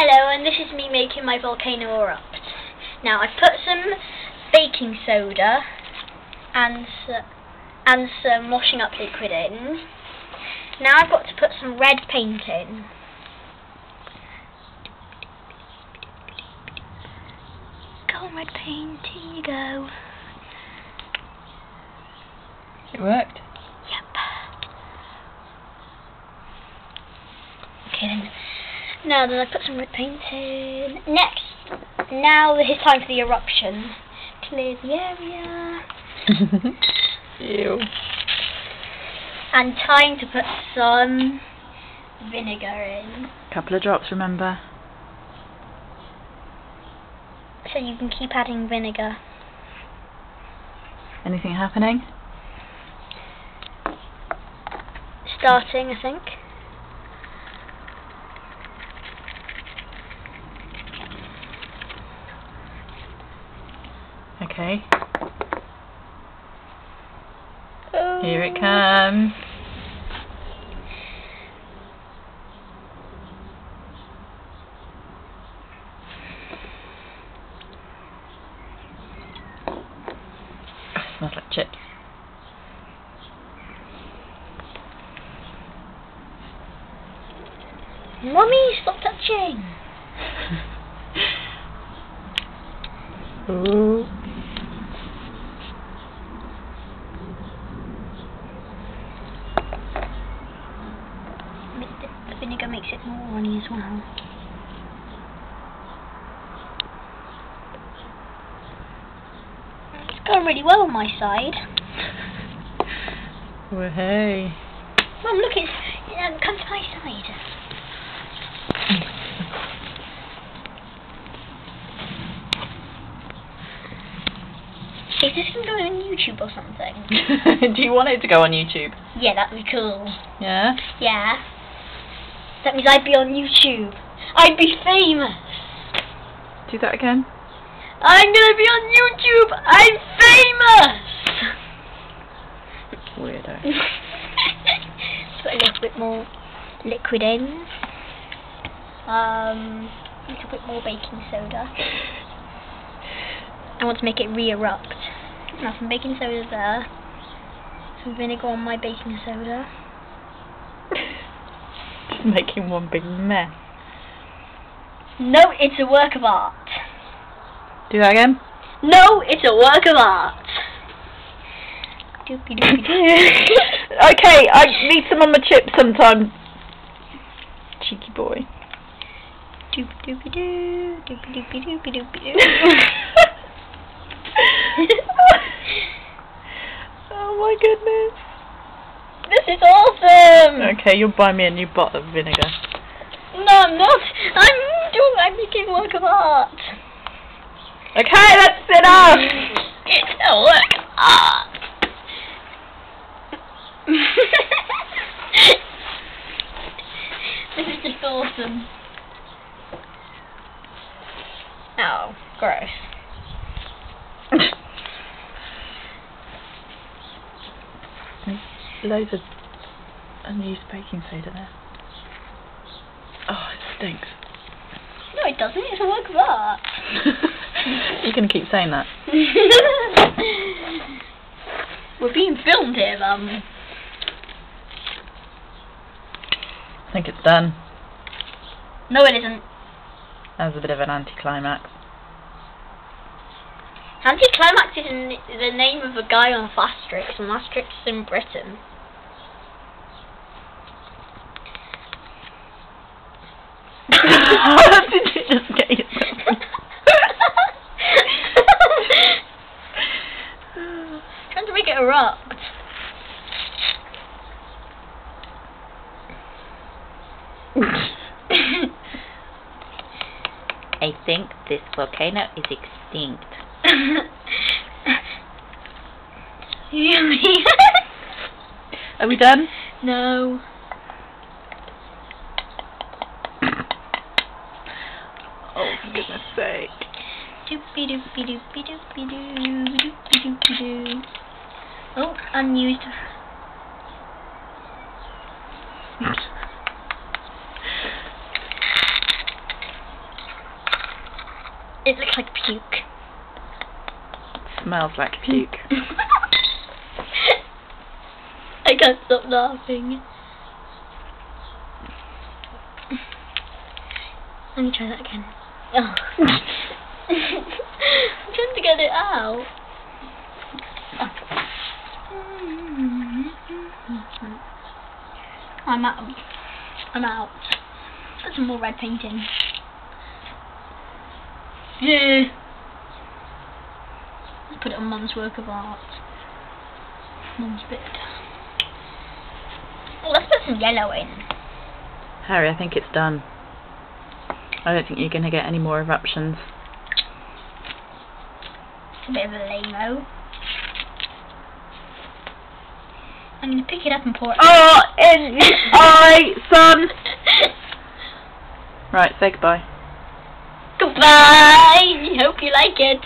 Hello, and this is me making my volcano erupt. Now I've put some baking soda and some washing up liquid in. Now I've got to put some red paint in. Go on, red paint, here you go. It worked? Yep. Okay then. Now then I put some red paint in. Next, now it's time for the eruption. Clear the area. Ew. And time to put some vinegar in. Couple of drops, remember. So you can keep adding vinegar. Anything happening? Starting, I think. Okay. Oh. Here it comes. Smells like chips. Mummy, stop touching! Ooh. The vinegar makes it more runny as well. It's going really well on my side. Well, hey. Mum, look, come to my side. Is this going to go on YouTube or something? Do you want it to go on YouTube? Yeah, that'd be cool. Yeah? Yeah. That means I'd be on YouTube. I'd be famous. Do that again. I'm gonna be on YouTube. I'm famous. Weirdo. Put a little bit more liquid in. A little bit more baking soda. I want to make it re-erupt. Now some baking soda there. Some vinegar on my baking soda. Just making one big mess. No, it's a work of art. Do that again. No, it's a work of art. Doopy doopy doo. Okay, I need some on my chips sometime. Cheeky boy. Doopy doopy doo. Doopy doopy doopy doopy doo. Oh my goodness. This is awesome! Okay, you'll buy me a new bottle of vinegar. No, I'm not. I'm making work of art. Okay, that's enough! It's a work of art. This is just awesome. Oh, gross. Loads of unused baking soda there. Oh, it stinks. No, it doesn't. It's a work of art. You're going to keep saying that. We're being filmed here, Mum. I think it's done. No, it isn't. That was a bit of an anticlimax. Anticlimax is the name of a guy on Asterix, and Asterix is in Britain. How did you just get yourself? Trying to make it erupt. I think this volcano is extinct. Are we done? No. Oh, for goodness sake. Doopy doopy doopy doopy doo doopy doopy doo. Oh, unused. It looks like puke. Smells like puke. I can't stop laughing. Let me try that again. Oh. I'm trying to get it out. Oh. I'm out. Put some more red paint in. Yeah. Let's put it on Mum's work of art. Mum's bit. Oh, let's put some yellow in. Harry, I think it's done. I don't think you're going to get any more eruptions. It's a bit of a lame-o. I'm going to pick it up and pour it. Oh, in the eye, son! Right, say goodbye. Goodbye! Hope you like it.